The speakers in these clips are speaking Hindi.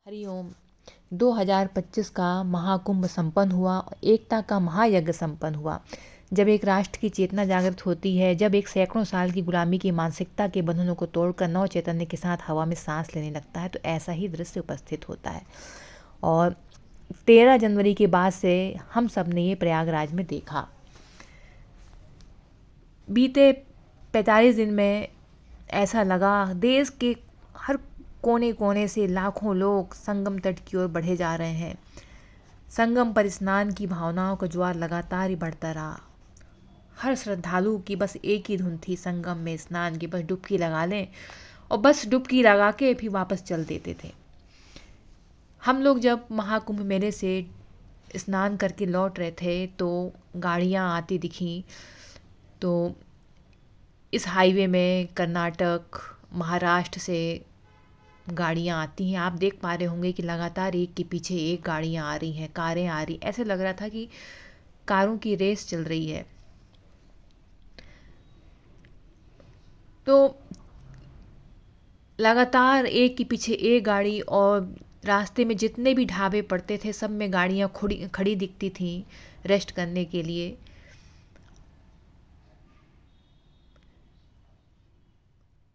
हरिओम। 2025 का महाकुंभ संपन्न हुआ और एकता का महायज्ञ संपन्न हुआ। जब एक राष्ट्र की चेतना जागृत होती है, जब एक सैकड़ों साल की गुलामी की मानसिकता के बंधनों को तोड़कर नव चैतन्य के साथ हवा में सांस लेने लगता है, तो ऐसा ही दृश्य उपस्थित होता है। और 13 जनवरी के बाद से हम सब ने ये प्रयागराज में देखा। बीते 45 दिन में ऐसा लगा देश के हर कोने कोने से लाखों लोग संगम तट की ओर बढ़े जा रहे हैं। संगम पर स्नान की भावनाओं का ज्वार लगातार ही बढ़ता रहा। हर श्रद्धालु की बस एक ही धुन थी संगम में स्नान की, बस डुबकी लगा लें और बस डुबकी लगा के फिर वापस चल देते थे। हम लोग जब महाकुंभ मेले से स्नान करके लौट रहे थे तो गाड़ियाँ आती दिखी। तो इस हाईवे में कर्नाटक, महाराष्ट्र से गाड़ियाँ आती हैं। आप देख पा रहे होंगे कि लगातार एक के पीछे एक गाड़ियाँ आ रही हैं, कारें आ रही। ऐसे लग रहा था कि कारों की रेस चल रही है। तो लगातार एक के पीछे एक गाड़ी, और रास्ते में जितने भी ढाबे पड़ते थे सब में गाड़ियाँ खड़ी दिखती थीं रेस्ट करने के लिए।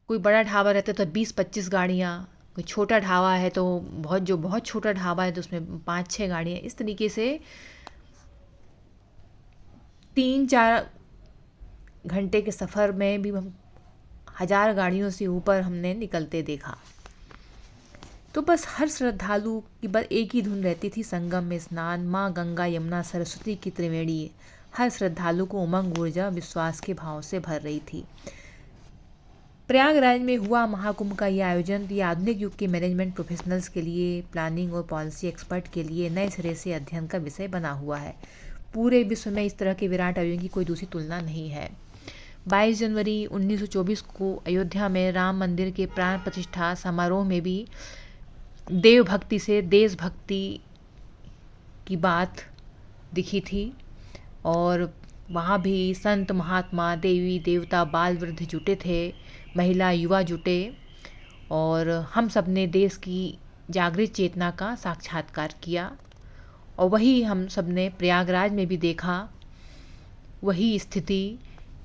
कोई बड़ा ढाबा रहता तो 20-25 गाड़ियाँ, कोई छोटा ढाबा है तो बहुत छोटा ढाबा है तो उसमें 5-6 गाड़ियाँ। इस तरीके से 3-4 घंटे के सफ़र में भी हम 1000 गाड़ियों से ऊपर हमने निकलते देखा। तो बस हर श्रद्धालु की बस एक ही धुन रहती थी, संगम में स्नान, माँ गंगा यमुना सरस्वती की त्रिवेणी हर श्रद्धालु को उमंग, ऊर्जा, विश्वास के भाव से भर रही थी। प्रयागराज में हुआ महाकुंभ का यह आयोजन ये आधुनिक युग के मैनेजमेंट प्रोफेशनल्स के लिए, प्लानिंग और पॉलिसी एक्सपर्ट के लिए नए सिरे से अध्ययन का विषय बना हुआ है। पूरे विश्व में इस तरह के विराट आयोजन की कोई दूसरी तुलना नहीं है। 22 जनवरी 1924 को अयोध्या में राम मंदिर के प्राण प्रतिष्ठा समारोह में भी देवभक्ति से देशभक्ति की बात दिखी थी, और वहाँ भी संत महात्मा, देवी देवता, बाल वृद्ध जुटे थे, महिला युवा जुटे, और हम सब ने देश की जागृत चेतना का साक्षात्कार किया। और वही हम सब ने प्रयागराज में भी देखा, वही स्थिति।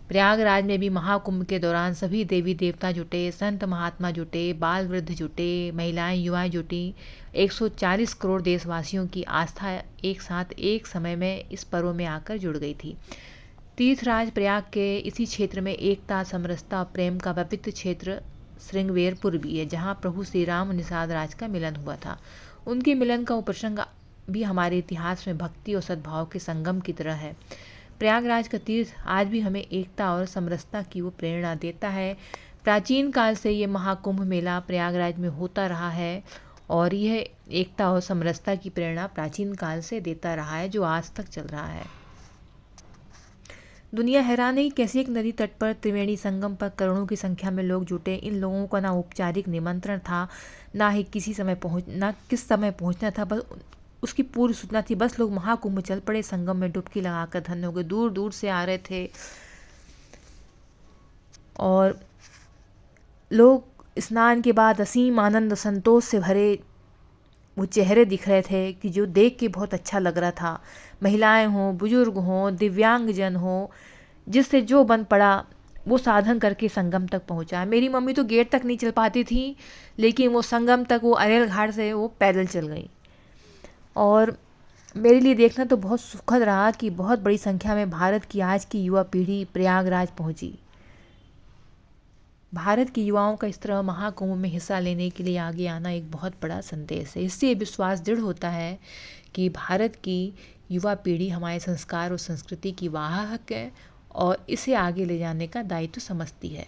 प्रयागराज में भी महाकुंभ के दौरान सभी देवी देवता जुटे, संत महात्मा जुटे, बाल वृद्ध जुटे, महिलाएं युवाएं जुटी। 140 करोड़ देशवासियों की आस्था एक साथ एक समय में इस पर्व में आकर जुड़ गई थी। तीर्थराज प्रयाग के इसी क्षेत्र में एकता, समरसता और प्रेम का पवित्र क्षेत्र श्रृंगवेरपुर भी है, जहाँ प्रभु श्री राम और निषाद राज का मिलन हुआ था। उनके मिलन का वो प्रसंग भी हमारे इतिहास में भक्ति और सद्भाव के संगम की तरह है। प्रयागराज का तीर्थ आज भी हमें एकता और समरसता की वो प्रेरणा देता है। प्राचीन काल से ये महाकुंभ मेला प्रयागराज में होता रहा है, और यह एकता और समरसता की प्रेरणा प्राचीन काल से देता रहा है, जो आज तक चल रहा है। दुनिया हैरान है कि कैसे एक नदी तट पर त्रिवेणी संगम पर करोड़ों की संख्या में लोग जुटे। इन लोगों का ना औपचारिक निमंत्रण था, ना ही किस समय पहुंचना था, बस उसकी पूरी सूचना थी। बस लोग महाकुंभ चल पड़े, संगम में डुबकी लगाकर धन्य हो गए। दूर दूर से आ रहे थे और लोग स्नान के बाद असीम आनंद संतोष से भरे वो चेहरे दिख रहे थे कि जो देख के बहुत अच्छा लग रहा था। महिलाएं हों, बुजुर्ग हों, दिव्यांगजन हों, जिससे जो बन पड़ा वो साधन करके संगम तक पहुंचा। मेरी मम्मी तो गेट तक नहीं चल पाती थी, लेकिन वो संगम तक, वो अरेल घाट से वो पैदल चल गई। और मेरे लिए देखना तो बहुत सुखद रहा कि बहुत बड़ी संख्या में भारत की आज की युवा पीढ़ी प्रयागराज पहुंची। भारत के युवाओं का इस तरह महाकुंभ में हिस्सा लेने के लिए आगे आना एक बहुत बड़ा संदेश है। इससे विश्वास दृढ़ होता है कि भारत की युवा पीढ़ी हमारे संस्कार और संस्कृति की वाहक है और इसे आगे ले जाने का दायित्व समझती है।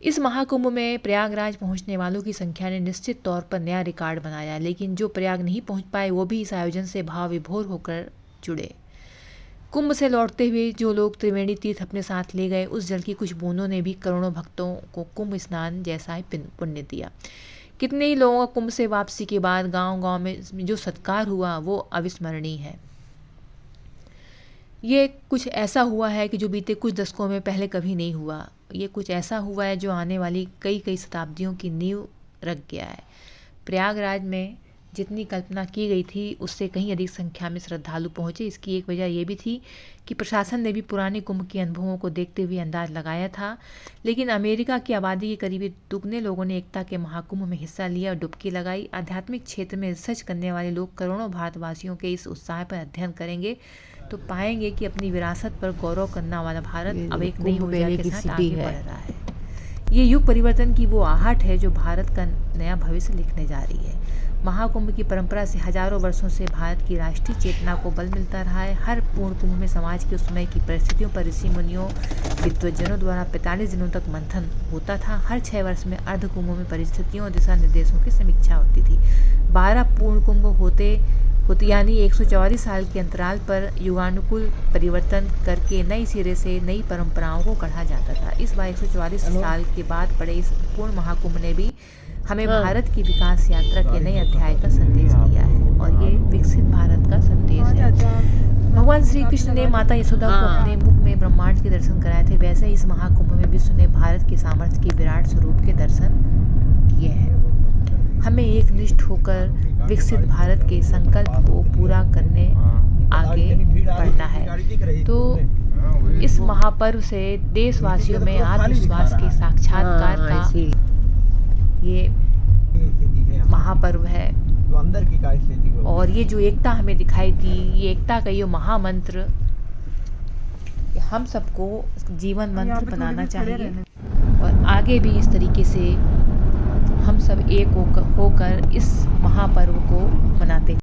इस महाकुंभ में प्रयागराज पहुंचने वालों की संख्या ने निश्चित तौर पर नया रिकॉर्ड बनाया, लेकिन जो प्रयाग नहीं पहुंच पाए वो भी इस आयोजन से भाव विभोर होकर जुड़े। कुंभ से लौटते हुए जो लोग त्रिवेणी तीर्थ अपने साथ ले गए, उस जल की कुछ बूंदों ने भी करोड़ों भक्तों को कुंभ स्नान जैसा ही पुण्य दिया। कितने ही लोगों का कुंभ से वापसी के बाद गांव-गांव में जो सत्कार हुआ वो अविस्मरणीय है। ये कुछ ऐसा हुआ है कि जो बीते कुछ दशकों में पहले कभी नहीं हुआ। ये कुछ ऐसा हुआ है जो आने वाली कई कई शताब्दियों की नींव रख गया है। प्रयागराज में जितनी कल्पना की गई थी उससे कहीं अधिक संख्या में श्रद्धालु पहुंचे। इसकी एक वजह ये भी थी कि प्रशासन ने भी पुराने कुंभ के अनुभवों को देखते हुए अंदाज लगाया था। लेकिन अमेरिका की आबादी के करीब दुगने लोगों ने एकता के महाकुंभ में हिस्सा लिया और डुबकी लगाई। आध्यात्मिक क्षेत्र में रिसर्च करने वाले लोग करोड़ों भारतवासियों के इस उत्साह पर अध्ययन करेंगे तो पाएंगे कि अपनी विरासत पर गौरव करने वाला भारत अब एक नई ऊर्जा के साथ आगे बढ़ रहा है। ये युग परिवर्तन की वो आहट है जो भारत का नया भविष्य लिखने जा रही है। महाकुंभ की परंपरा से हजारों वर्षों से भारत की राष्ट्रीय चेतना को बल मिलता रहा है। हर पूर्ण कुंभ में समाज के उस समय की परिस्थितियों पर ऋषि मुनियों विद्वज्जनों द्वारा 45 दिनों तक मंथन होता था। हर 6 वर्ष में अर्ध कुंभों में परिस्थितियों और दिशा निर्देशों की समीक्षा होती थी। 12 पूर्ण कुंभ होते यानी 144 साल के अंतराल पर युगानुकूल परिवर्तन करके नई सिरे से नई परंपराओं को गढ़ा जाता था। इस बार 144 साल के बाद पड़े इस पूर्ण महाकुंभ ने भी हमें भारत की विकास यात्रा के नए अध्याय का संदेश दिया है और ये विकसित भारत का संदेश है। भगवान श्री कृष्ण ने माता यशोदा को अपने मुख में ब्रह्मांड के दर्शन कराए थे, वैसे ही इस महाकुंभ में विश्व ने भारत के सामर्थ्य के विराट स्वरूप के दर्शन किए हैं। हमें एक निष्ठ होकर विकसित भारत के संकल्प को पूरा करने आगे बढ़ना है। तो इस महापर्व से देशवासियों में आत्मविश्वास के साक्षात्कार का ये महापर्व है और ये जो एकता हमें दिखाई दी, ये एकता का ये महामंत्र हम सबको जीवन मंत्र बनाना चाहिए और आगे भी इस तरीके से हम सब एक होकर इस महापर्व को मनाते